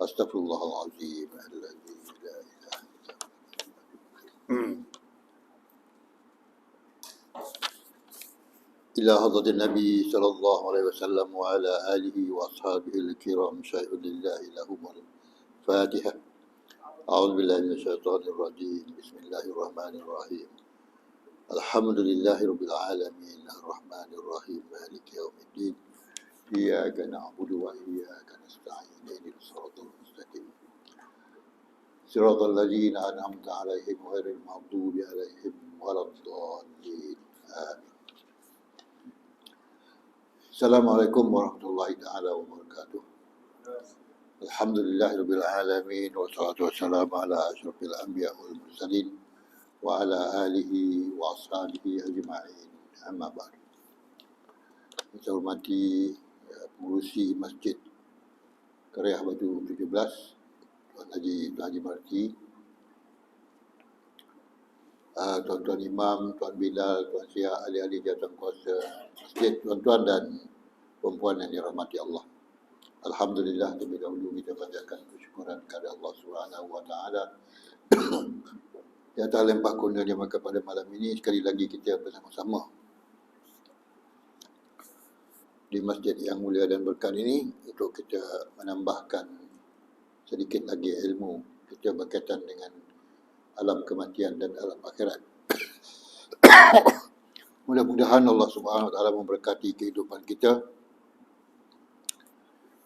Astaghfirullahalazim alladzi la ilaha ila hadratin Nabi sallallahu alaihi wasallam wa ala alihi wa ashabihi al-kiram syai'ulillahi lahumul Fatihah. A'udzu billahi minasyaitonir rajim. Bismillahirrahmanirrahim. Alhamdulillahi rabbil alamin arrahmanir rahim maliki yaumiddin. Iyyaka na'budu wa iyyaka nasta'in ihdinas siratal mustaqim. Siratal ladzina an'amta 'alaihim ghairil maghdubi 'alaihim waladdallin. Amin. Assalamualaikum warahmatullahi taala wabarakatuh. Alhamdulillahirabbil alamin wassalatu wassalamu ala asyrafil anbiya wal mursalin wa ala alihi wa ashabihi ajma'in. Amma ba'd. Saya hormati pengurusi Masjid Kariah Batu 17, Tuan Haji Marti, tuan-tuan imam, tuan Bilal, tuan Syah, ahli-ahli jawatan kuasa masjid, tuan-tuan dan perempuan yang dirahmati Allah. Alhamdulillah, terlebih dahulu kita panjatkan kesyukuran kepada Allah Subhanahu wa taala di atas limpah kurnia-Nya pada malam ini. Sekali lagi kita bersama-sama di masjid yang mulia dan berkah ini untuk kita menambahkan sedikit lagi ilmu kita berkaitan dengan alam kematian dan alam akhirat. Mudah-mudahan Allah Subhanahu wa taala memberkati kehidupan kita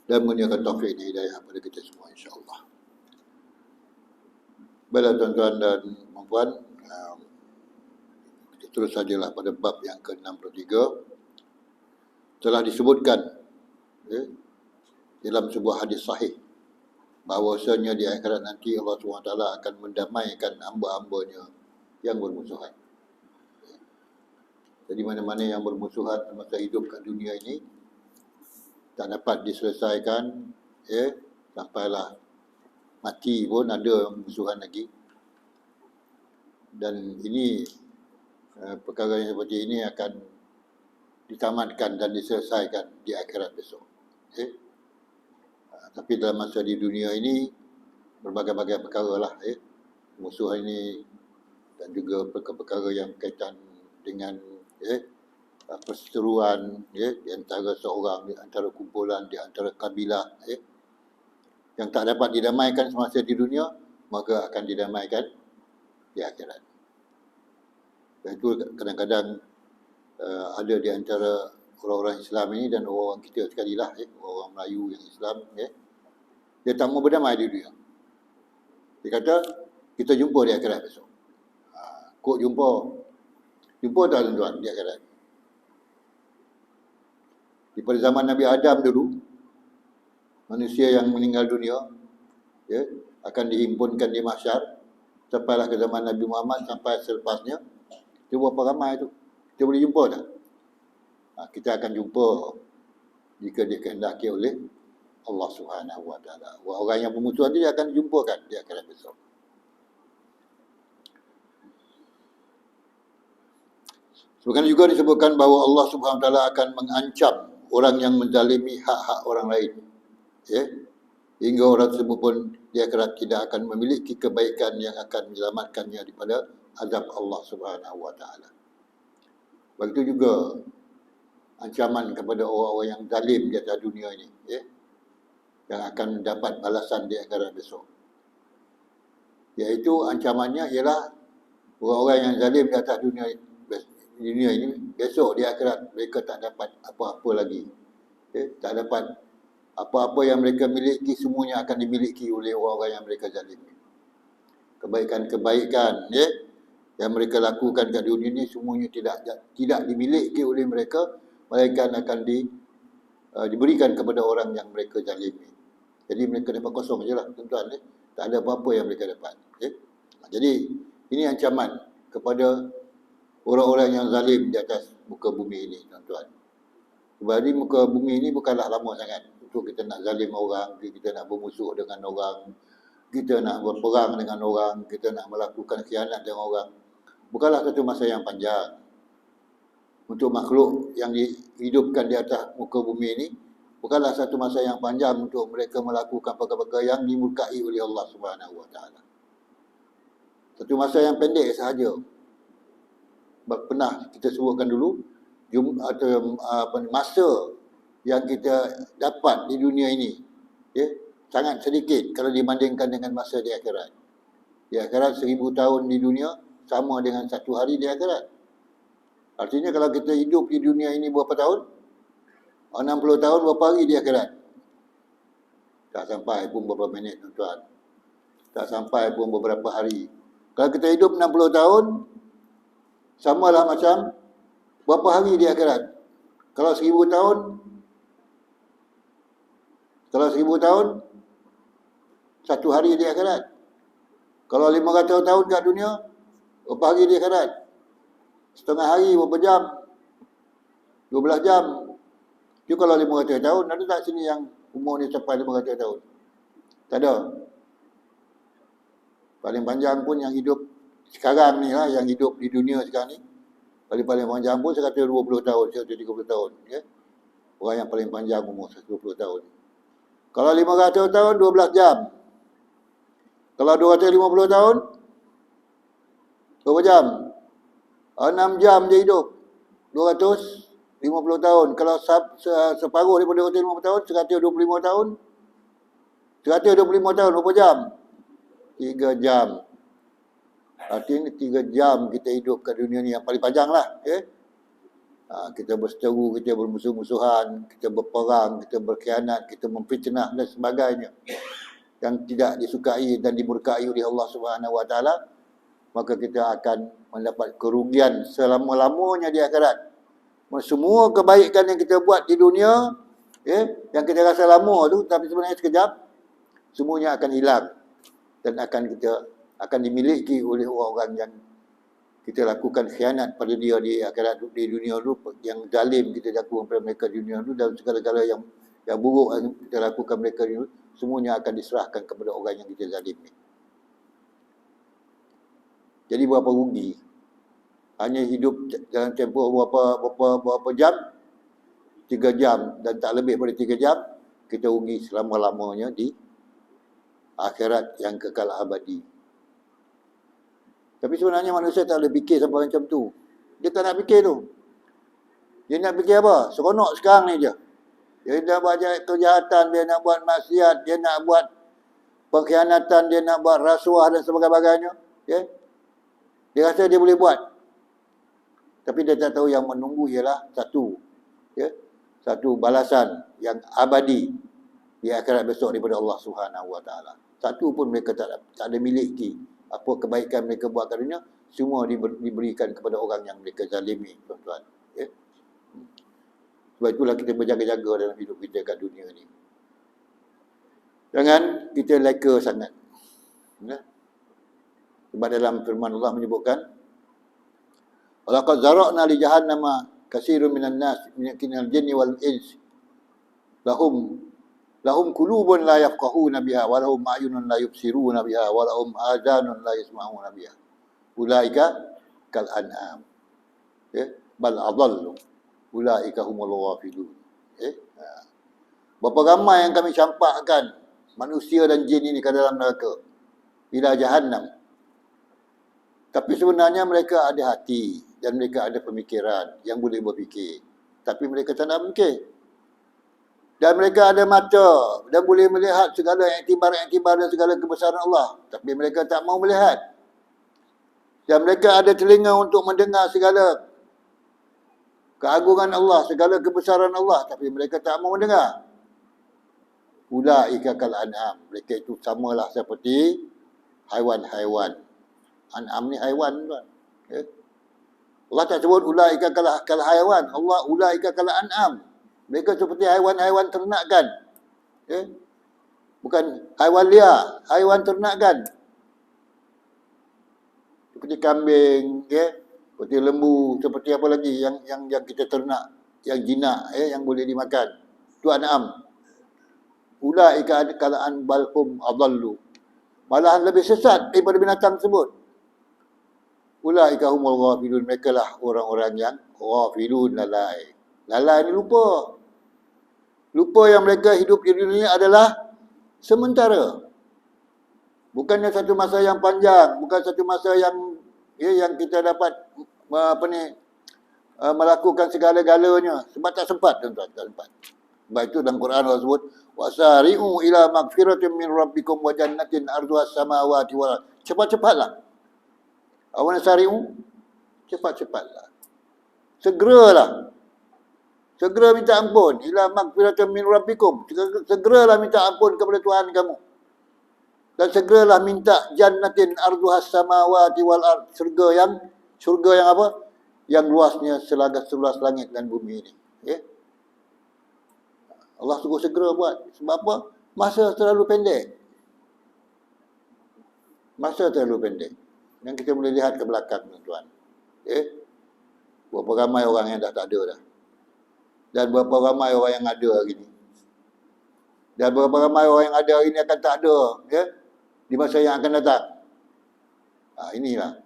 dan menurunkan taufik dan hidayah kepada kita semua, insya-Allah. Baiklah tuan-tuan dan puan, kita terus sajalah pada bab yang ke-63. Telah disebutkan dalam sebuah hadis sahih bahawasanya di akhirat nanti Allah SWT akan mendamaikan hamba-hambanya yang bermusuhan. Jadi mana-mana yang bermusuhan semasa hidup kat dunia ini tak dapat diselesaikan, sampailah mati pun ada musuhan lagi. Dan ini perkara yang seperti ini akan ditamatkan dan diselesaikan di akhirat besok. Tapi dalam masa di dunia ini berbagai-bagai perkara lah, musuh ini dan juga perkara-perkara yang berkaitan dengan perseteruan di antara seorang, di antara kumpulan, di antara kabilah yang tak dapat didamaikan semasa di dunia, maka akan didamaikan di akhirat. Dan itu kadang-kadang ada di antara orang-orang Islam ini dan orang kita sekali lah, orang Melayu yang Islam, dia tak mau berdamai di dunia. Dia kata, kita jumpa di akhirat besok. Kok jumpa tak tuan-tuan di akhirat? Di pada zaman Nabi Adam dulu, manusia yang meninggal dunia akan dihimpunkan di mahsyar, sampailah ke zaman Nabi Muhammad, sampai selepasnya. Itu berapa ramai tu? Kita boleh jumpa tak? Kita akan jumpa jika dikehendaki oleh Allah Subhanahu wa taala. Orang yang bermusuhan dia akan dijumpakan di akhirat besok. Sebagaimana juga disebutkan bahawa Allah Subhanahu wa taala akan mengancam orang yang menzalimi hak-hak orang lain. Hingga orang tersebut pun di akhirat tidak akan memiliki kebaikan yang akan menyelamatkannya daripada azab Allah Subhanahu wa taala. Begitu juga ancaman kepada orang-orang yang zalim di atas dunia ini, yang akan mendapat balasan di akhirat besok. Iaitu ancamannya ialah orang-orang yang zalim di atas dunia ini, besok di akhirat mereka tak dapat apa-apa lagi. Tak dapat apa-apa yang mereka miliki, semuanya akan dimiliki oleh orang-orang yang mereka zalim. Kebaikan-kebaikan yang mereka lakukan kat dunia ini semuanya tidak dimiliki oleh mereka, melainkan akan diberikan kepada orang yang mereka zalimi. Jadi mereka dapat kosong je lah tuan-tuan. Tak ada apa-apa yang mereka dapat. Jadi ini ancaman kepada orang-orang yang zalim di atas muka bumi ini, tuan-tuan. Sebab di muka bumi ini bukanlah lama sangat untuk kita nak zalim orang, kita nak bermusuh dengan orang, kita nak berperang dengan orang, kita nak melakukan khianat dengan orang. Bukanlah satu masa yang panjang. Untuk makhluk yang dihidupkan di atas muka bumi ini, Bukanlah satu masa yang panjang untuk mereka melakukan perkara-perkara yang dimurkai oleh Allah Subhanahu Wa Taala. Satu masa yang pendek sahaja. Pernah kita sebutkan dulu masa yang kita dapat di dunia ini, ya, sangat sedikit kalau dibandingkan dengan masa di akhirat. Di akhirat 1000 tahun di dunia sama dengan 1 hari di akhirat. Artinya kalau kita hidup di dunia ini berapa tahun? 60 tahun berapa hari di akhirat? Tak sampai pun beberapa minit, tuan-tuan. Tak sampai pun beberapa hari. Kalau kita hidup 60 tahun, samalah macam berapa hari di akhirat? Kalau 1000 tahun, kalau 1000 tahun, 1 hari di akhirat. Kalau 500 tahun kat dunia, berapa hari di akhirat? Setengah hari, berapa jam? 12 jam. Itu kalau 500 tahun, ada tak sini yang umur ni sampai 500 tahun? Tak ada. Paling panjang pun yang hidup sekarang ni lah, yang hidup di dunia sekarang ni, paling panjang pun 120 tahun, 130 tahun. Ya? Orang yang paling panjang umur 120 tahun. Kalau 500 tahun, 12 jam. Kalau 250 tahun, berapa jam? 6 jam dia hidup. 250 tahun. Kalau separuh daripada 250 tahun, 125 tahun. 125 tahun, berapa jam? 3 jam. Artinya 3 jam kita hidup kat dunia ni yang paling panjang lah. Ya? Kita berseteru, kita bermusuh-musuhan, kita berperang, kita berkhianat, kita memfitnah dan sebagainya. Yang tidak disukai dan dimurkai oleh Allah Subhanahu Wa Taala, maka kita akan mendapat kerugian selama-lamanya di akhirat. Semua kebaikan yang kita buat di dunia, ya, yang kita rasa lama tu, tapi sebenarnya sekejap, semuanya akan hilang dan akan dimiliki oleh orang-orang yang kita lakukan khianat pada dia di akhirat, di dunia dulu, yang zalim kita lakukan pada mereka di dunia dulu, dan segala-gala yang buruk yang kita lakukan mereka dulu, semuanya akan diserahkan kepada orang yang kita zalim ni. Jadi berapa rugi? Hanya hidup dalam tempoh berapa jam? 3 jam, dan tak lebih pada 3 jam, kita rugi selama-lamanya di akhirat yang kekal abadi. Tapi sebenarnya manusia tak boleh fikir sampai macam tu. Dia tak nak fikir tu. Dia nak fikir apa? Seronok sekarang ni je. Dia nak buat kejahatan, dia nak buat maksiat, dia nak buat pengkhianatan, dia nak buat rasuah dan sebagainya. Ya? Dia rasa dia boleh buat. Tapi dia tak tahu yang menunggu ialah satu. Ya? Satu balasan yang abadi di akhirat besok daripada Allah Subhanahu Wa Taala. Satu pun mereka tak ada miliki. Apa kebaikan mereka buat kat dunia, semua diberikan kepada orang yang mereka zalimi, tuan-tuan. Ya? Sebab itulah kita berjaga-jaga dalam hidup kita kat dunia ni. Jangan kita leka sangat. Ya? Sebab dalam firman Allah menyebutkan, walaqad zara'na li jahannama katsirun minan nas minal jinni wal ins lahum qulubun la yafqahuna biha wa lahum a'yunun la yubsiruna biha wa lahum adhanun la yasma'una biha ulaika kal an'am, ya, bal adallu ulaika humul ghafilun. Berapa ramai yang kami campakkan manusia dan jin ini ke dalam neraka, ila jahannam. Tapi sebenarnya mereka ada hati dan mereka ada pemikiran yang boleh berfikir, tapi mereka tak nak fikir. Dan mereka ada mata dan boleh melihat segala iktibar dan segala kebesaran Allah, tapi mereka tak mau melihat. Dan mereka ada telinga untuk mendengar segala keagungan Allah, segala kebesaran Allah, tapi mereka tak mau mendengar. Ulaika kal an'am, mereka itu samalah seperti haiwan-haiwan. An'am ni haiwan, tuan. Ya? Allah tak sebut ulaika kal haiwan, Allah ulaika kal an'am. Mereka seperti haiwan-haiwan ternakan. Ya? Bukan haiwan liar, haiwan ternakan. Seperti kambing, ya? Seperti lembu, seperti apa lagi yang kita ternak, yang jinak, ya? Yang boleh dimakan. Itu an'am. Ulaika kalaan balhum adallu. Malahan lebih sesat daripada binatang tersebut. Ulaika humul ghafilun, mereka lah orang-orang yang ghafilun, lalai. Lalai ni lupa. Lupa yang mereka hidup di dunia adalah sementara. Bukannya satu masa yang panjang, bukan satu masa yang yang kita dapat melakukan segala-galanya. Sebab tak sempat, tuan-tuan, tak sempat. Sebab itu dalam Quran Allah sebut, wasari'u ila magfiratin min rabbikum wa jannatin arduhas samawati wal ardh. Cepat-cepatlah. Awana sari'u, cepat-cepatlah. Segeralah. Segera minta ampun. Ila magfiratin min rabbikum. Segeralah minta ampun kepada Tuhan kamu. Dan segeralah minta jannatin arduhas samawati wal ardh. Syurga yang apa? Yang luasnya seluas langit dan bumi ini. Ya? Allah suruh segera buat. Sebab apa? Masa terlalu pendek. Masa terlalu pendek. Yang kita boleh lihat ke belakang, tuan-tuan. Berapa ramai orang yang dah tak ada dah. Dan berapa ramai orang yang ada hari ini. Dan berapa ramai orang yang ada hari ini akan tak ada. Ya? Di masa yang akan datang. Inilah.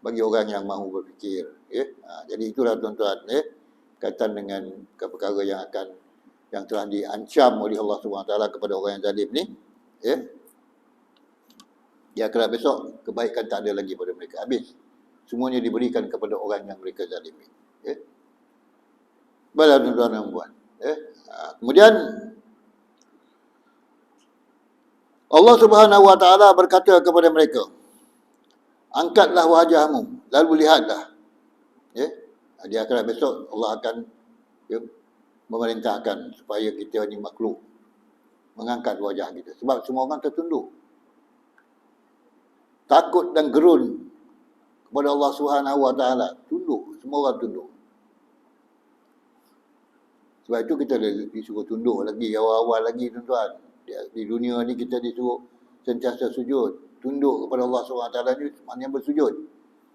Bagi orang yang mahu berfikir. Ya? Jadi itulah, tuan-tuan. Kaitan dengan perkara yang telah diancam oleh Allah SWT kepada orang yang zalim ni. Ya? Ya, kerana besok kebaikan tak ada lagi pada mereka. Habis. Semuanya diberikan kepada orang yang mereka zalimi. Ya? Baiklah, tuan-tuan dan puan. Ya? Kemudian Allah Subhanahu Wa Taala berkata kepada mereka, angkatlah wajahmu, lalu lihatlah. Ya? Di akhirat besok Allah akan memerintahkan supaya kita ni makhluk mengangkat wajah kita. Sebab semua orang tertunduk. Takut dan gerun kepada Allah Subhanahu Wa Taala. Tunduk, semua orang tunduk. Sebab itu kita disuruh tunduk lagi, awal-awal lagi, tuan-tuan. Di dunia ni kita disuruh sentiasa sujud. Tunduk kepada Allah SWT ni maknanya bersujud.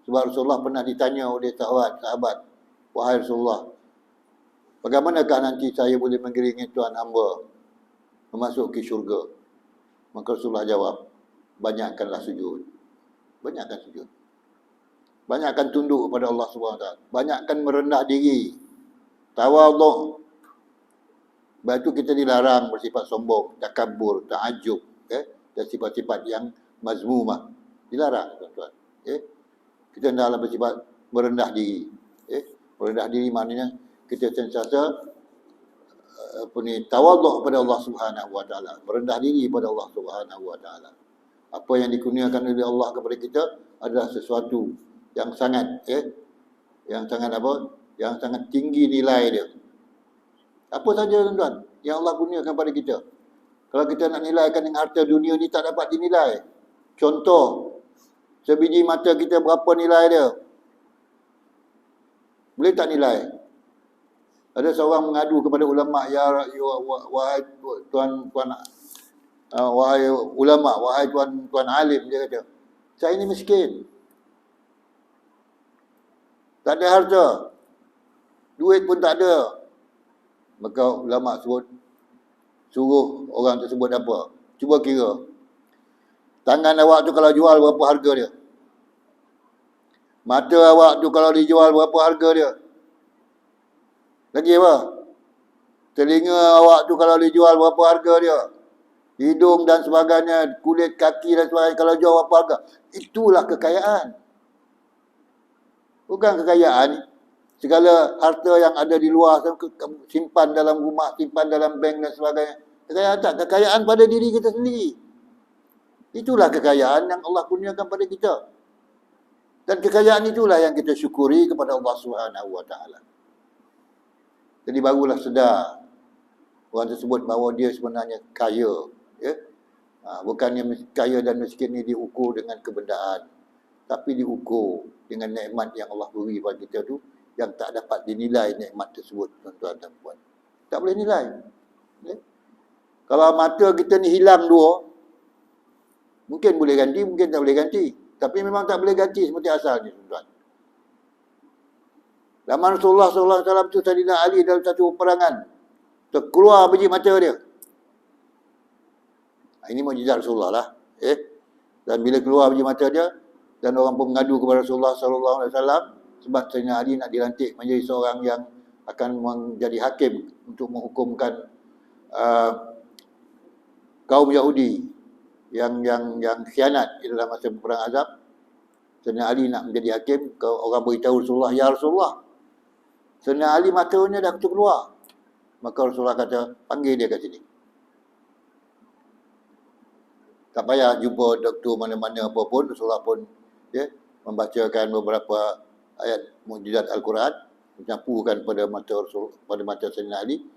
Sebab Rasulullah pernah ditanya oleh sahabat, wahai Rasulullah, bagaimanakah nanti saya boleh mengiringi Tuhan hamba memasuki syurga? Maka Rasulullah jawab, banyakkanlah sujud. Banyakkan sujud. Banyakkan tunduk kepada Allah SWT. Banyakkan merendah diri. Tawaduk. Sebab itu kita dilarang bersifat sombong, takabur, ta'ajub, dan sifat-sifat yang mazmumah. Dilarang, tuan-tuan. Kita hendaklah bersifat merendah diri. Merendah diri maknanya kita sentiasa tawaduk kepada Allah Subhanahu Wa Taala, merendah diri kepada Allah Subhanahu Wa Taala. Apa yang dikurniakan oleh Allah kepada kita adalah sesuatu yang sangat yang sangat apa? Yang sangat tinggi nilai dia. Apa saja, tuan-tuan, yang Allah kurniakan kepada kita. Kalau kita nak nilaikan dengan harta dunia ni, tak dapat dinilai. Contoh, sebiji mata kita berapa nilai dia? Boleh tak nilai? Ada seorang mengadu kepada ulama, wahai tuan wahai ulama, wahai tuan alim, dia kata, saya ni miskin. Tak ada harta. Duit pun tak ada. Maka ulama suruh orang tersebut apa? Cuba kira. Tangan awak tu kalau jual berapa harga dia? Mata awak tu kalau dijual berapa harga dia? Lagi apa? Telinga awak tu kalau dijual berapa harga dia? Hidung dan sebagainya, kulit kaki dan sebagainya kalau jual berapa harga? Itulah kekayaan. Bukan kekayaan segala harta yang ada di luar, simpan dalam rumah, simpan dalam bank dan sebagainya. Kekayaan tak? Kekayaan pada diri kita sendiri. Itulah kekayaan yang Allah kurniakan pada kita. Dan kekayaan itulah yang kita syukuri kepada Allah Subhanahu Wa Taala. Jadi barulah sedar orang tersebut bahawa dia sebenarnya kaya. Bukannya kaya dan miskin ni diukur dengan kebendaan, tapi diukur dengan nikmat yang Allah beri kepada kita tu, yang tak dapat dinilai nikmat tersebut, tuan-tuan dan puan. Tak boleh nilai. Kalau mata kita ni hilang dua, mungkin boleh ganti, mungkin tak boleh ganti. Tapi memang tak boleh ganti seperti asalnya, tuan-tuan. Zaman Rasulullah SAW tu, Sayyidina Ali dalam satu peperangan, terkeluar biji mata dia. Ini mukjizat Rasulullah lah. Dan bila keluar biji mata dia, dan orang pun mengadu kepada Rasulullah SAW, sebab Sayyidina Ali nak dilantik menjadi seorang yang akan menjadi hakim untuk menghukumkan uh, kaum Yahudi yang khianat di dalam masa perang Ahzab. Sayyidina Ali nak menjadi hakim, orang beritahu Rasulullah, "Ya Rasulullah, Sayyidina Ali matanya dah keluar." Maka Rasulullah kata, "Panggil dia kat sini." Tak payah jumpa doktor mana-mana apa pun, Rasulullah pun membacakan beberapa ayat mukjizat Al-Quran, mencampurkan pada mata Rasul, pada mata Sayyidina Ali,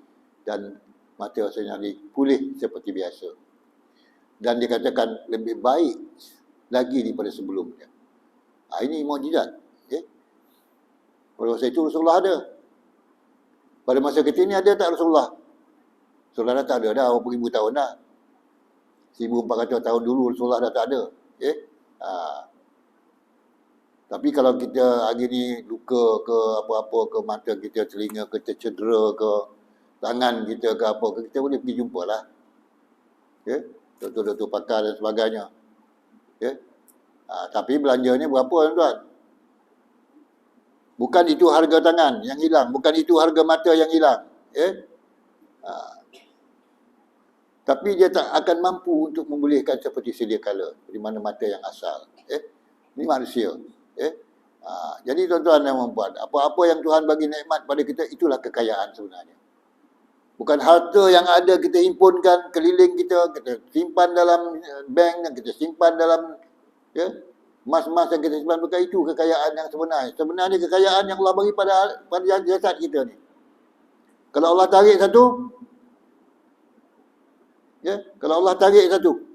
dan mata Sayyidina Ali pulih seperti biasa. Dan dikatakan lebih baik lagi daripada sebelumnya. Ini mukjizat. Pada masa itu Rasulullah ada. Pada masa kita ni ada tak Rasulullah? Rasulullah dah tak ada dah, berapa ribu tahun dah. 1400 tahun dulu Rasulullah dah tak ada. Tapi kalau kita hari ni luka ke apa-apa ke mata kita, telinga kita cedera ke, tangan kita ke apa ke, kita boleh pergi jumpa lah. Doktor-doktor pakar dan sebagainya. Tapi belanjanya berapa tuan-tuan? Bukan itu harga tangan yang hilang, bukan itu harga mata yang hilang. Tapi dia tak akan mampu untuk memulihkan seperti sedia kala, di mana mata yang asal. Ini manusia. Jadi tuan-tuan dan puan-puan, apa-apa yang Tuhan bagi nikmat pada kita, itulah kekayaan sebenarnya. Bukan harta yang ada kita himpunkan keliling kita simpan dalam bank, kita simpan dalam emas-emas yang kita simpan, bukan itu kekayaan yang sebenarnya. Sebenarnya kekayaan yang Allah bagi pada jasad kita ni. Kalau Allah tarik satu, kalau Allah tarik satu,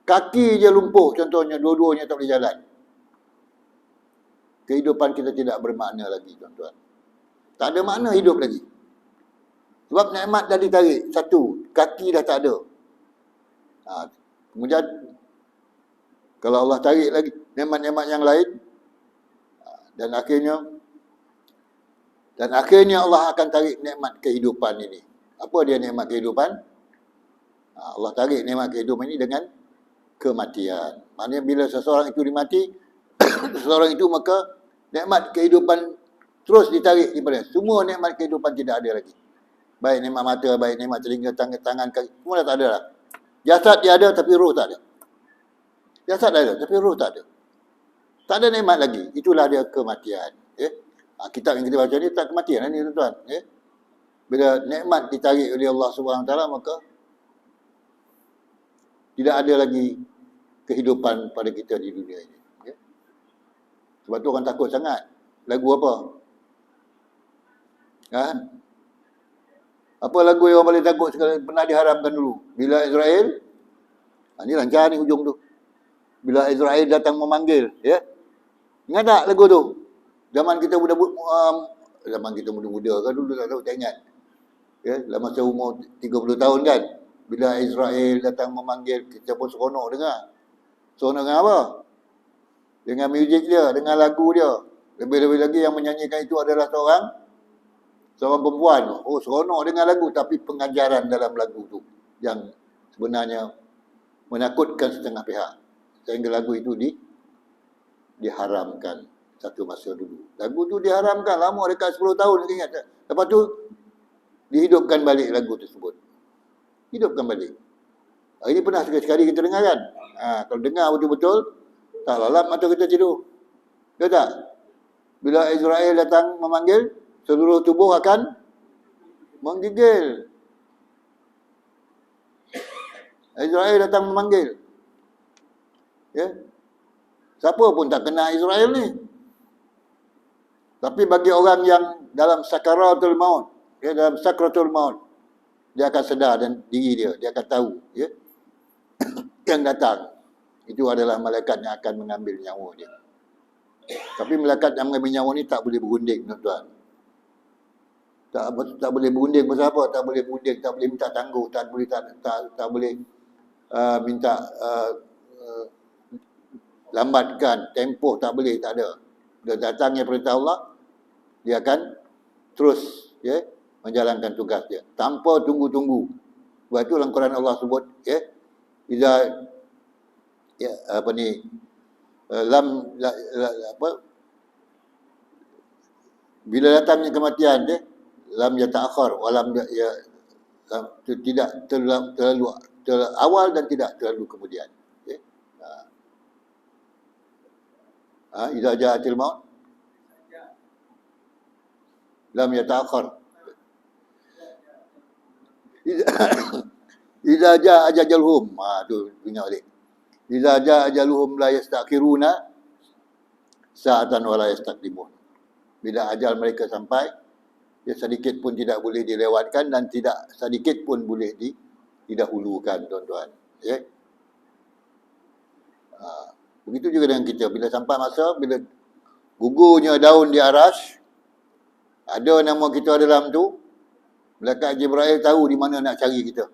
kaki je lumpuh contohnya, dua-duanya tak boleh jalan. Kehidupan kita tidak bermakna lagi tuan-tuan. Tak ada makna hidup lagi. Sebab nikmat dah ditarik satu, kaki dah tak ada. Kemudian kalau Allah tarik lagi nikmat-nikmat yang lain, dan akhirnya Allah akan tarik nikmat kehidupan ini. Apa dia nikmat kehidupan? Allah tarik nikmat kehidupan ini dengan kematian. Maknanya bila seseorang itu dimati, seseorang itu, maka nikmat kehidupan terus ditarik daripada. Semua nikmat kehidupan tidak ada lagi. Baik nikmat mata, baik nikmat telinga, tangan, kaki, semua dah tak ada lah. Jasad dia ada tapi roh tak ada. Jasad ada tapi roh tak ada. Tak ada nikmat lagi. Itulah dia kematian. Kitab yang kita baca ni tak kematian lah ni tuan-tuan. Bila nikmat ditarik oleh Allah SWT, maka tidak ada lagi kehidupan pada kita di dunia ini. Sebab tu orang takut sangat. Lagu apa? Apa lagu yang orang paling takut sekali pernah diharamkan dulu? Bila Israel, ni lancar ni hujung tu. Bila Israel datang memanggil, ingat tak lagu tu? Zaman kita muda-muda kan dulu, tak tahu, tak ingat. Dalam masa umur 30 tahun kan, bila Israel datang memanggil, kita pun seronok dengar. Seronok dengan apa? Dengan muzik dia, dengan lagu dia. Lebih-lebih lagi yang menyanyikan itu adalah seorang perempuan. Oh, seronok dengan lagu, tapi pengajaran dalam lagu tu yang sebenarnya menakutkan setengah pihak. Sehingga lagu itu diharamkan satu masa dulu. Lagu tu diharamkan lama, dekat 10 tahun, ingat tak? Lepas tu dihidupkan balik lagu tersebut. Hidupkan balik. Ini pernah sekali kita dengar kan? Kalau dengar betul-betul, tak lalap mata kita tidur. Betul tak? Bila Israel datang memanggil, seluruh tubuh akan menggigil. Israel datang memanggil. Siapa pun tak kenal Israel ni. Tapi bagi orang yang dalam sakaratul maut, dalam sakratul maut, dia akan sedar dan diri dia akan tahu, yang datang itu adalah malaikat yang akan mengambil nyawa dia. Tapi malaikat yang mengambil nyawa ni tak boleh berunding, tuan-tuan. Tak boleh berunding pasal apa? Tak boleh berunding, tak boleh minta tangguh, tak boleh minta lambatkan tempoh, tak boleh, tak ada. Bila datangnya perintah Allah, dia akan terus menjalankan tugas dia tanpa tunggu-tunggu. Sebab itu dalam Quran Allah sebut bila datangnya kematian dia lam yata'akhir wa lam Tidak terlalu awal dan tidak terlalu kemudian. Okay. Idza ja'atil maut lam yata'akhkhar. Idza ja'a ajaluhum. Tu ingat balik. Idza ja'a ajaluhum la yastakhiruna sa'atan wa la yastaqdimun. Bila ajal mereka sampai, dia sedikit pun tidak boleh dilewatkan dan tidak sedikit pun boleh didahulukan, tuan-tuan. Okay. Begitu juga dengan kita. Bila sampai masa, bila gugurnya daun di aras, ada nama kita dalam tu, malaikat Jibril tahu di mana nak cari kita.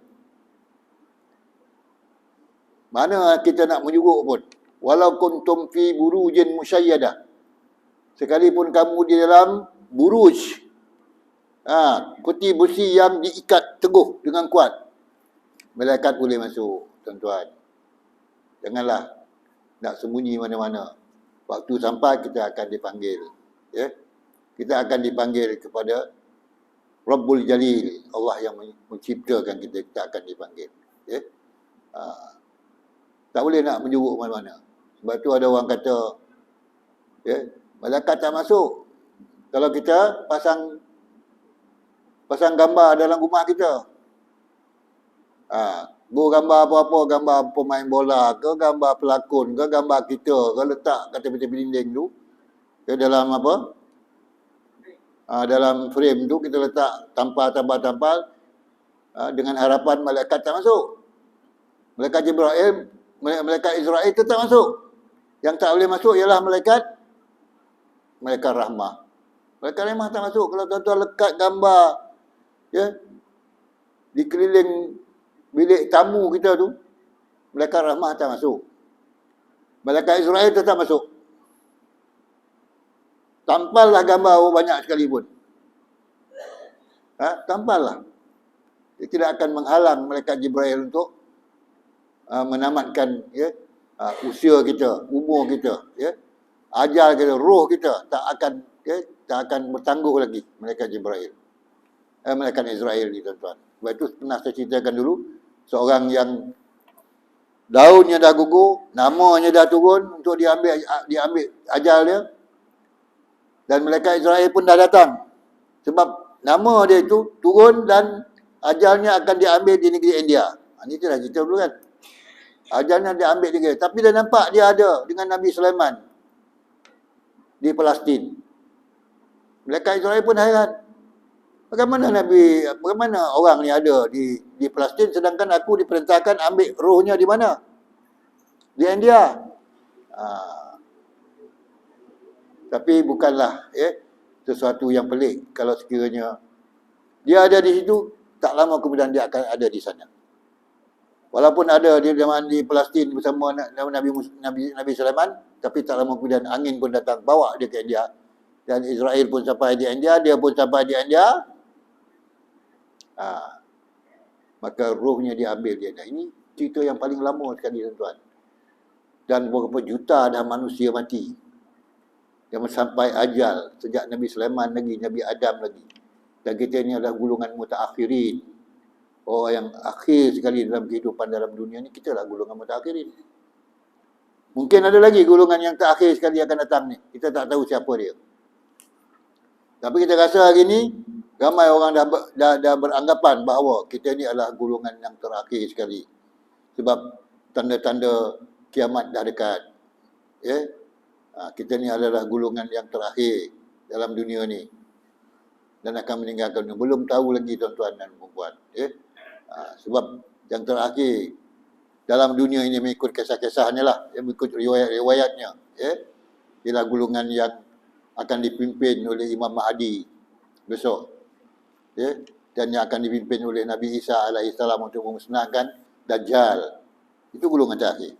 Mana kita nak menjuruk pun. Walau kuntum fi burujin musyayyadah. Sekalipun kamu di dalam buruj, peti besi yang diikat teguh dengan kuat, malaikat boleh masuk, tuan-tuan. Janganlah nak sembunyi mana-mana. Waktu sampai kita akan dipanggil. Ya? Kita akan dipanggil kepada Rabbul Jalil, Allah yang menciptakan kita, kita akan dipanggil. Ya? Tak boleh nak menjuruk mana-mana. Sebab tu ada orang kata, ya, malaikat tak masuk kalau kita pasang gambar dalam rumah kita. Gambar apa-apa, gambar pemain bola ke, gambar pelakon ke, gambar kita ke, letak kat tepi-tepi dinding tu, ke dalam apa? Dalam frame tu kita letak tampal dengan harapan malaikat tak masuk. Malaikat Jibril, malaikat Israel tetap masuk. Yang tak boleh masuk ialah malaikat rahmah. Malaikat rahmah tak masuk. Kalau tuan-tuan lekat gambar, ya, di keliling bilik tamu kita tu, malaikat rahmah tak masuk. Malaikat Israel tetap masuk. Tampallah gambar banyak sekali pun. Tampallah. Dia tidak akan menghalang malaikat Jibril untuk menamatkan, ya, usia kita, umur kita, ya, ajal kita, roh kita tak akan bertangguh lagi malaikat Jibril. Malaikat Israel ni, tuan-tuan. Sebab itu pernah saya ceritakan dulu, seorang yang daunnya dah gugur, namanya dah turun untuk diambil ajal dia, dan malaikat Israel pun dah datang. Sebab nama dia itu turun dan ajalnya akan diambil di negeri India. Ini tu dah cerita dulu kan. Ajalnya diambil dia. Tapi dia nampak dia ada dengan Nabi Sulaiman di Palestin. Malaikat Israel pun hairan. Bagaimana orang ni ada di Palestin sedangkan aku diperintahkan ambil rohnya di mana? Di India. Tapi bukanlah, ya, sesuatu yang pelik kalau sekiranya dia ada di situ, tak lama kemudian dia akan ada di sana. Walaupun ada di zaman di Palestin bersama Nabi Sulaiman, tapi tak lama kemudian angin pun datang bawa dia ke India. Dan Israel pun sampai di India, dia pun sampai di India. Maka rohnya diambil dia. Nah, ini cerita yang paling lama sekali, tuan-tuan. Dan beberapa juta dah manusia mati. Yang sampai ajal sejak Nabi Sulaiman lagi, Nabi Adam lagi. Dan kita ni adalah golongan mutaakhirin. Orang yang akhir sekali dalam kehidupan dalam dunia ni, kita lah golongan mutaakhirin. Mungkin ada lagi golongan yang terakhir sekali akan datang ni. Kita tak tahu siapa dia. Tapi kita rasa hari ni ramai orang dah beranggapan bahawa kita ni adalah golongan yang terakhir sekali. Sebab tanda-tanda kiamat dah dekat. Ya? Kita ni adalah golongan yang terakhir dalam dunia ni. Dan akan meninggalkan dunia. Belum tahu lagi, tuan-tuan dan puan-puan. Ya? Sebab yang terakhir dalam dunia ini mengikut kisah-kisahnya lah, mengikut riwayat-riwayatnya, ya, ialah golongan yang akan dipimpin oleh Imam Mahdi besok, ya, dan yang akan dipimpin oleh Nabi Isa alaihissalam untuk memusnahkan Dajjal. Itu golongan terakhir.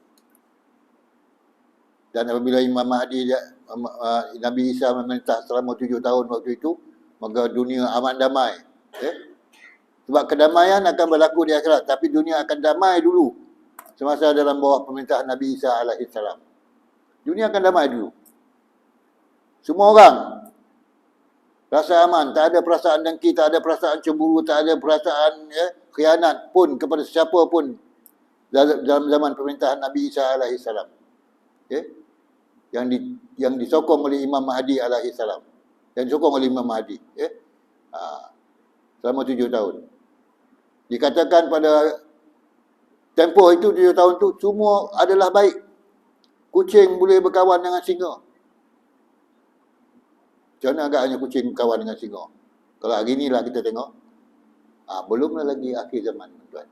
Dan apabila Imam Mahdi Nabi Isa memerintah selama 7 tahun waktu itu, maka dunia amat damai, ya. Sebab kedamaian akan berlaku di akhirat, tapi dunia akan damai dulu semasa dalam bawah pemerintah Nabi Isa alaihissalam. Dunia akan damai dulu. Semua orang Rasa aman, tak ada perasaan dengki, tak ada perasaan cemburu, tak ada perasaan khianat pun kepada sesiapa pun dalam zaman pemerintahan Nabi Isa alaihi salam. Okay? Yang disokong oleh Imam Mahdi alaihi salam. Yang disokong oleh Imam Mahdi. Okay? Selama 7 tahun. Dikatakan pada tempoh itu 7 tahun tu semua adalah baik. Kucing boleh berkawan dengan singa. Macam mana agaknya kucing berkawan dengan singa? Kalau hari inilah kita tengok, belumlah lagi akhir zaman, tuan.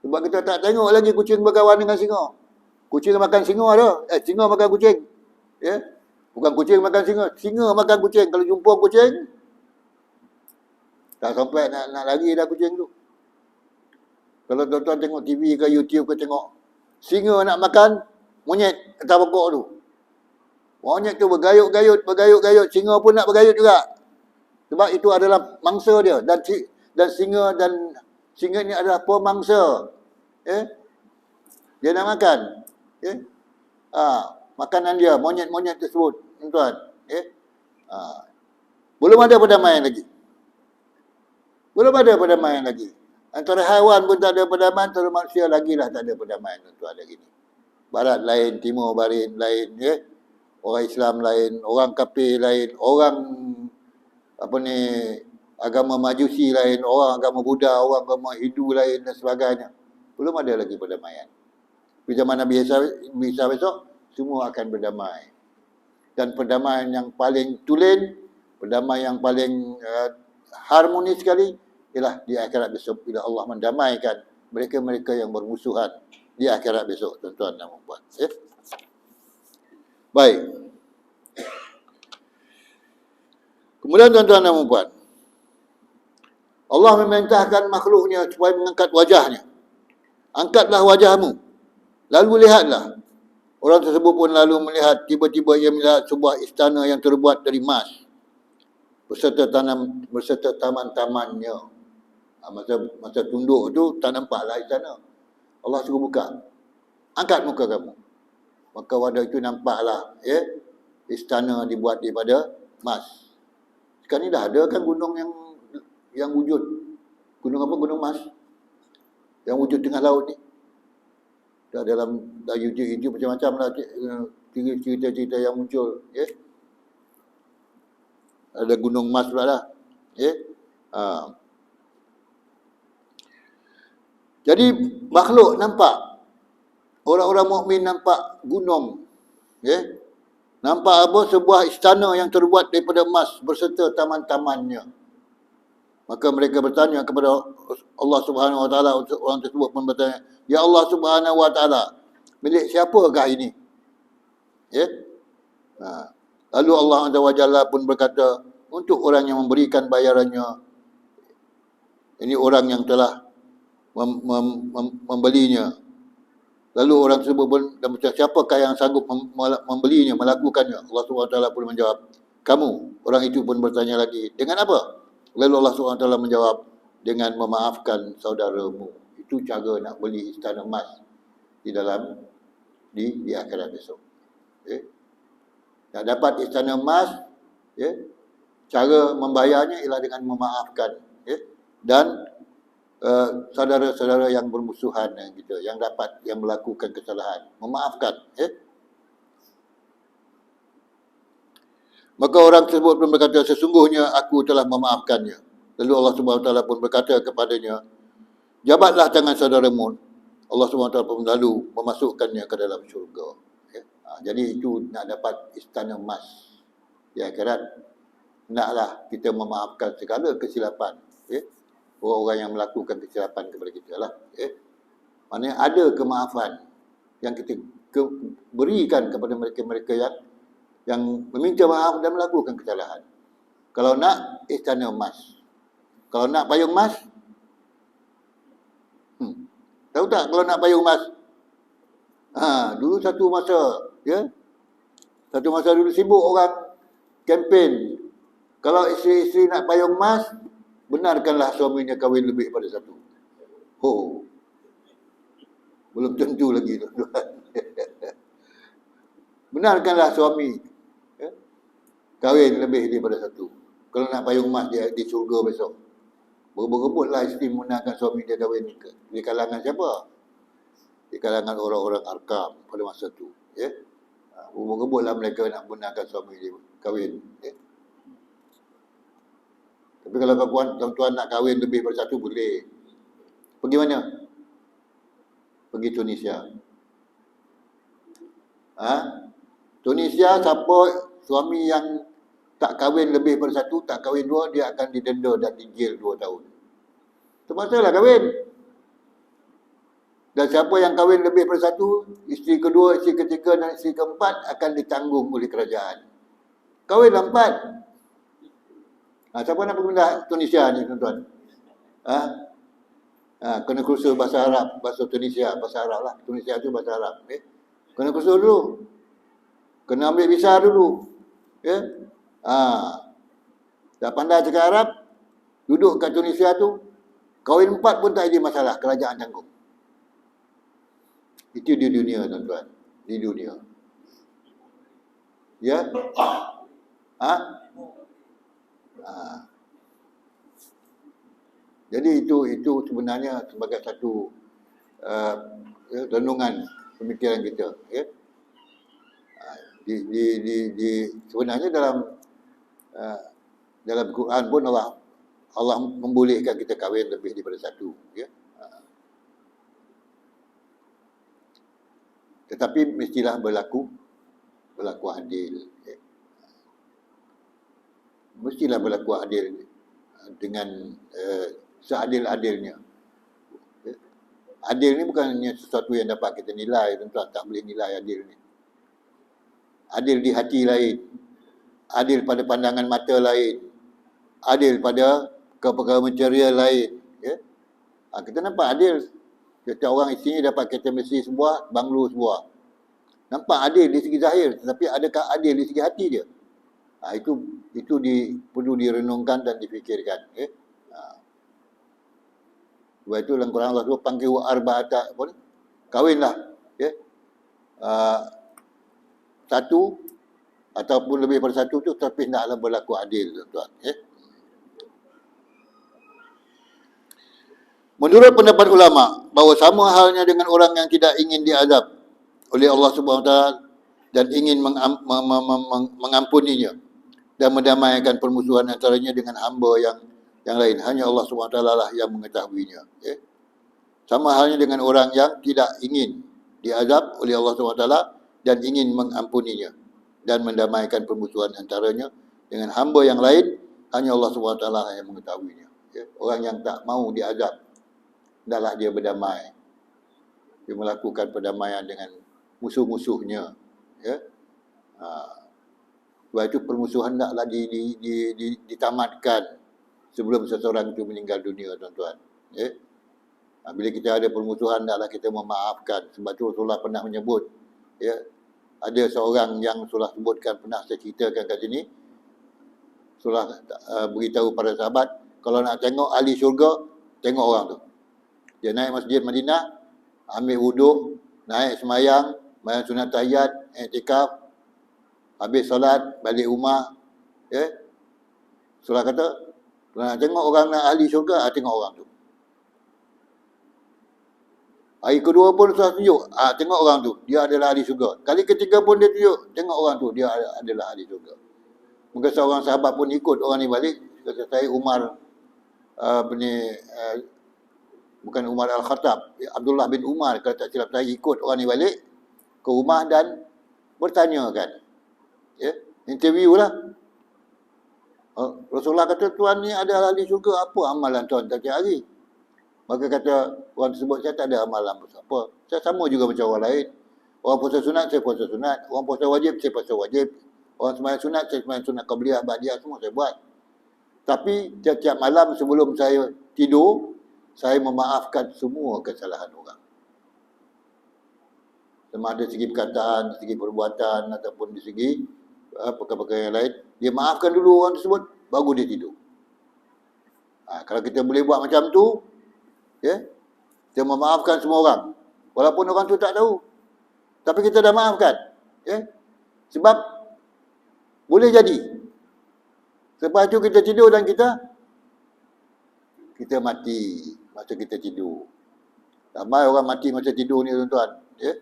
Sebab kita tak tengok lagi kucing berkawan dengan singa. Kucing makan singa dah. Singa makan kucing. Ya? Bukan kucing makan singa. Singa makan kucing. Kalau jumpa kucing, tak sampai nak lari dah kucing tu. Kalau tuan-tuan tengok TV ke YouTube ke tengok, singa nak makan monyet atas pokok tu. Monyet tu bergayut-gayut, singa pun nak bergayut juga. Sebab itu adalah mangsa dia dan singa ni adalah pemangsa. Dia nak makan. Makanan dia, monyet-monyet tersebut, tuan. Belum ada perdamaian lagi. Antara haiwan pun tak ada perdamaian, antara manusia lagilah tak ada perdamaian, tuan, lagi ni. Barat lain, timur barat lain, orang Islam lain, orang kafir lain, orang agama Majusi lain, orang agama Buddha, orang agama Hindu lain dan sebagainya. Belum ada lagi perdamaian. Di zaman Nabi Isa besok, semua akan berdamai. Dan perdamaian yang paling tulen, perdamaian yang paling harmonis sekali ialah di akhirat besok bila Allah mendamaikan mereka-mereka yang bermusuhan di akhirat besok, tuan-tuan dan puan-puan. Baik. Kemudian tuan-tuan dan puan-puan, Allah memerintahkan makhluknya supaya mengangkat wajahnya. Angkatlah wajahmu. Lalu lihatlah. Orang tersebut pun lalu melihat, tiba-tiba ia melihat sebuah istana yang terbuat dari emas beserta taman-tamannya. Masa tunduk tu tak nampaklah istana. Allah suruh buka. Angkat muka kamu. Maka pada itu nampaklah istana dibuat daripada emas. Sekarang ni dah ada kan gunung yang wujud. Gunung apa? Gunung emas. Yang wujud tengah laut ni. Dah dalam YouTube macam-macam lah cerita-cerita yang muncul. Ada gunung emas pula dah. Jadi makhluk nampak. Orang-orang mukmin nampak gunung. Nampak apa? Sebuah istana yang terbuat daripada emas berserta taman-tamannya. Maka mereka bertanya kepada Allah Subhanahu Wa Taala, orang tersebut pun bertanya, "Ya Allah Subhanahu Wa Taala, milik siapakah ini?" Lalu Allah Azza wa Jalla pun berkata, untuk orang yang memberikan bayarannya. Ini orang yang telah membelinya. Lalu orang tersebut pun bertanya, siapakah yang sanggup membelinya, melakukannya? Allah Subhanahu Wa Taala pun menjawab, kamu. Orang itu pun bertanya lagi, dengan apa? Lalu Allah SWT menjawab, dengan memaafkan saudaramu. Itu cara nak beli istana emas di akhirat besok. Nak dapat istana emas, cara membayarnya ialah dengan memaafkan. Dan saudara-saudara yang bermusuhan gitu, yang melakukan kesalahan, memaafkan. Maka orang tersebut pun berkata, sesungguhnya aku telah memaafkannya. Lalu Allah SWT pun berkata kepadanya, jabatlah tangan saudaramu. Allah SWT pun lalu memasukkannya ke dalam syurga. Jadi itu nak dapat istana emas di akhirat, naklah kita memaafkan segala kesilapan. Orang-orang yang melakukan kesilapan kepada kita lah. Maksudnya ada kemaafan yang kita berikan kepada mereka-mereka yang meminta maaf dan melakukan kesalahan. Kalau nak istana emas, kalau nak payung emas, tahu tak kalau nak payung emas? Dulu satu masa dulu sibuk orang kempen. Kalau isteri-isteri nak payung emas, benarkanlah suaminya kahwin lebih pada satu. Belum tentu lagi tuan-tuan. Benarkanlah suami kahwin lebih daripada satu. Kalau nak payung emas dia di syurga besok. Berebut-rebutlah isteri menggunakan suami dia kahwin di kalangan siapa? Di kalangan orang-orang Arkam pada masa tu. Ya. Berebut-rebutlah mereka nak menggunakan suami dia kahwin. Ya. Tapi kalau tuan-tuan nak kahwin lebih daripada satu boleh. Pergi mana? Pergi Tunisia. Tunisia, siapa suami yang tak kahwin lebih daripada satu, tak kahwin dua, dia akan didenda dan dijil 2 tahun. Terpaksalah kahwin. Dan siapa yang kahwin lebih daripada satu, isteri kedua, isteri ketiga dan isteri keempat akan ditanggung oleh kerajaan. Kahwinlah 4. Siapa nak pergi Tunisia ni tuan-tuan? Kena kursus bahasa Arab, bahasa Tunisia, bahasa Arab lah. Tunisia tu bahasa Arab. Kena kursus dulu. Kena ambil visa dulu. Dah pandai cakap Arab, duduk kat Tunisia tu, kahwin 4 pun tak ada masalah, kerajaan tanggung. Itu di dunia tuan-tuan. Di dunia. Ya? Jadi itu sebenarnya sebagai satu renungan pemikiran kita. Ya? Sebenarnya dalam Quran pun Allah membolehkan kita kahwin lebih daripada satu. Ya? Tetapi mestilah berlaku adil. Ya? Mestilah berlaku adil dengan seadil-adilnya. Ya? Adil ni bukannya sesuatu yang dapat kita nilai, tuan-tuan, tak boleh nilai adil ni. Adil di hati lain, adil pada pandangan mata lain, adil pada perkara material lain. Ya? Kita nampak adil. Setiap orang isinya dapat kereta Mercedes sebuah, banglo sebuah. Nampak adil di segi zahir, tetapi adakah adil di segi hati dia? Itu perlu direnungkan dan difikirkan. Ya? Sebab itu dalam Quran Allah SWT panggil arba'ata, kahwinlah. Ya? Satu ataupun lebih daripada satu tu, tapi hendaklah berlaku adil, tuan-tuan. Ya? Menurut pendapat ulama, bahawa sama halnya dengan orang yang tidak ingin diazab oleh Allah Subhanahu Wa Taala dan ingin mengampuninya dan mendamaikan permusuhan antaranya dengan hamba yang lain. Hanya Allah Subhanahu Wa Taala lah yang mengetahuinya. Ya? Sama halnya dengan orang yang tidak ingin diazab oleh Allah Subhanahu Wa Taala dan ingin mengampuninya dan mendamaikan permusuhan antaranya dengan hamba yang lain. Hanya Allah Subhanahu Wa Taala yang mengetahuinya. Ya? Orang yang tak mau diazab, hendaklah dia berdamai. Dia melakukan perdamaian dengan musuh-musuhnya. Ya? Sebab itu permusuhan hendaklah ditamatkan sebelum seseorang itu meninggal dunia, tuan-tuan. Ya? Bila kita ada permusuhan, hendaklah kita memaafkan. Sebab itu Rasulullah pernah menyebut, ya, ada seorang yang Rasulullah sebutkan, pernah saya ceritakan kat sini. Rasulullah beritahu pada sahabat, kalau nak tengok ahli syurga, tengok orang tu. Dia naik masjid Madinah, ambil wuduk, naik semayang sunat tahiyat, i'tikaf, habis solat, balik rumah. Ya? Surah kata, kalau nak tengok orang nak ahli syurga, tengok orang tu. Hari kedua pun surah tunjuk, tengok orang tu, dia adalah ahli syurga. Kali ketiga pun dia tunjuk, tengok orang tu, dia adalah ahli syurga. Mungkin seorang sahabat pun ikut orang ni balik. Kata saya Umar bukan Umar Al-Khattab, Abdullah bin Umar, kalau tak silap saya, ikut orang ni balik ke rumah dan bertanyakan. Ya, interview lah. Rasulullah kata, tuan ni ada ahli syurga, apa amalan tuan setiap hari? Maka kata orang tersebut, saya tak ada amalan apa. Saya sama juga macam orang lain. Orang puasa sunat, saya puasa sunat. Orang puasa wajib, saya puasa wajib. Orang sembahyang sunat, saya sembahyang sunat qabliyah, ba'diyah, semua saya buat. Tapi tiap-tiap malam sebelum saya tidur, saya memaafkan semua kesalahan orang. Sama ada segi perkataan, segi perbuatan ataupun di segi perkara-perkara yang lain. Dia maafkan dulu orang tersebut, baru dia tidur. Kalau kita boleh buat macam tu, ya, kita memaafkan semua orang. Walaupun orang tu tak tahu. Tapi kita dah maafkan. Ya. Sebab boleh jadi Lepas tu kita tidur dan kita mati masa kita tidur. Ramai orang mati masa tidur ni tuan-tuan. Ya?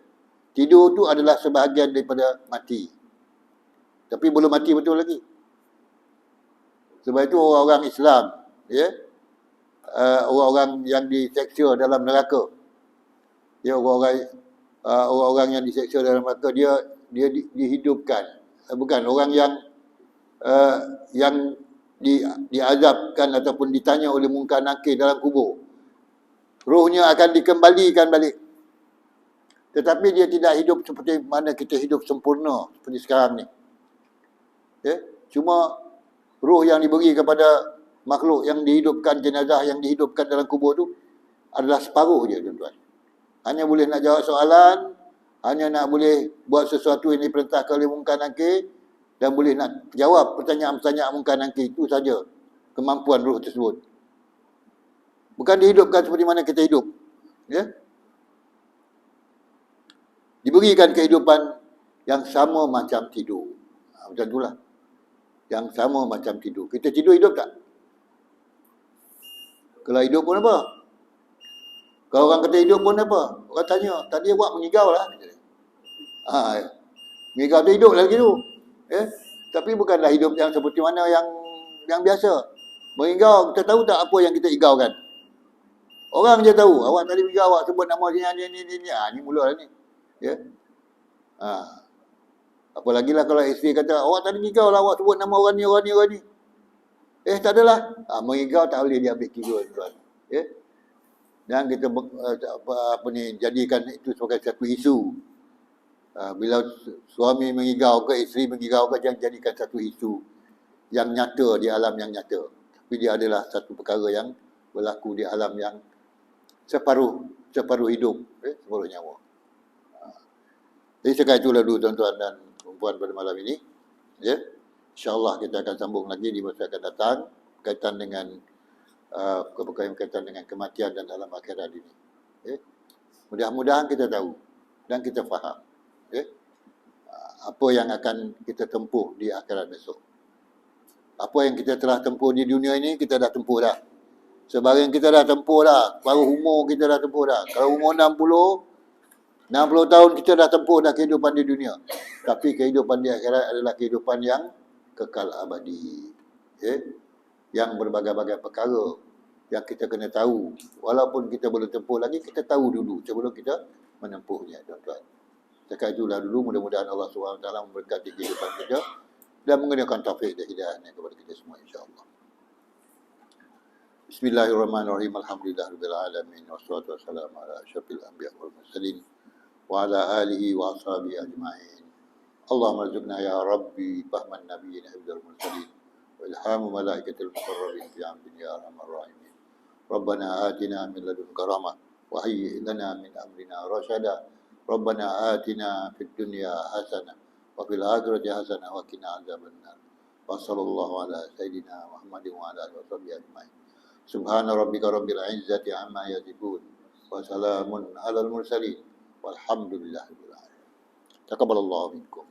Tidur tu adalah sebahagian daripada mati. Tapi belum mati betul lagi. Sebab itu orang-orang Islam, ya, orang-orang yang diseksa dalam neraka, ya, orang-orang yang diseksa dalam neraka, dia dihidupkan. Bukan orang yang diazabkan ataupun ditanya oleh Munkar Nakir dalam kubur. Rohnya akan dikembalikan balik. Tetapi dia tidak hidup seperti mana kita hidup sempurna seperti sekarang ni. Ya? Cuma roh yang diberi kepada makhluk yang dihidupkan, jenazah yang dihidupkan dalam kubur tu adalah separuh je, tuan-tuan. Hanya boleh nak jawab soalan, hanya nak boleh buat sesuatu yang diperintahkan oleh Munkar Nakir, dan boleh nak jawab pertanyaan-pertanyaan Munkar Nakir, itu saja kemampuan roh tersebut. Bukan dihidupkan seperti mana kita hidup. Ya? Diberikan kehidupan yang sama macam tidur. Macam itulah. Yang sama macam tidur. Kita tidur hidup tak? Kalau hidup pun apa? Kalau orang kata hidup pun apa? Orang tanya, tadi awak mengigau lah. Mengigau tu hidup lagi tu. Tapi bukanlah hidup yang seperti mana yang biasa. Mengigau, kita tahu tak apa yang kita igaukan? Orang je tahu. Awak tadi mengigau, awak sebut nama ni. Ni mula lah ni. Ya. Apalagi lah kalau isteri kata, awak tadi mengigau lah, awak sebut nama orang ni. Tak adalah. Mengigau tak boleh diambil kira, tuan. Ya. Dan kita jadikan itu sebagai satu isu. Bila suami mengigau ke, isteri mengigau ke, jangan jadikan satu isu yang nyata di alam yang nyata. Tapi dia adalah satu perkara yang berlaku di alam yang separuh hidup, separuh nyawa. Jadi sekali itulah dulu tuan-tuan dan perempuan pada malam ini. Ya. InsyaAllah kita akan sambung lagi di masa akan datang berkaitan dengan kematian dan alam akhirat ini. Ya. Mudah-mudahan kita tahu dan kita faham. Ya. Apa yang akan kita tempuh di akhirat besok. Apa yang kita telah tempuh di dunia ini, kita dah tempuh dah. Sebahagian kita dah tempuh dah. Baru umur kita dah tempuh dah. Kalau umur 60 tahun kita dah tempuh dah kehidupan di dunia. Tapi kehidupan di akhirat adalah kehidupan yang kekal abadi. Ya? Yang berbagai-bagai perkara yang kita kena tahu. Walaupun kita belum tempuh lagi, kita tahu dulu sebelum kita menempuhnya, tuan-tuan. Cakap itulah dulu, mudah-mudahan Allah SWT memberkati kehidupan kita dan menggunakan taufik dan hidayahnya kepada kita semua, insyaAllah. Bismillahirrahmanirrahim. Alhamdulillahirabbil alamin. Wassalatu wassalamu ala asyrafil anbiya wal mursalin wa ala alihi wa ashabihi ajma'in. Allahumma rzuqna ya rabbi fahman nabiyyin hifdzal mursalin wa ilhamu malaikatil muqarrabin fi amrin ya arhamar rahimin. Rabbana atina min ladunka rahmah wa hayyi' lana min amrina rasyada. Rabbana atina fid dunya hasanah wa fil akhirati hasanah wa qina adzabannar. Wa sallallahu ala sayyidina Muhammadin wa ala alihi washabbihi ajma'in. Subhana rabbika rabbil izzati amma yasifun wa salamun alal mursalin walhamdulillahi rabbil alamin. Taqabbalallahu minkum.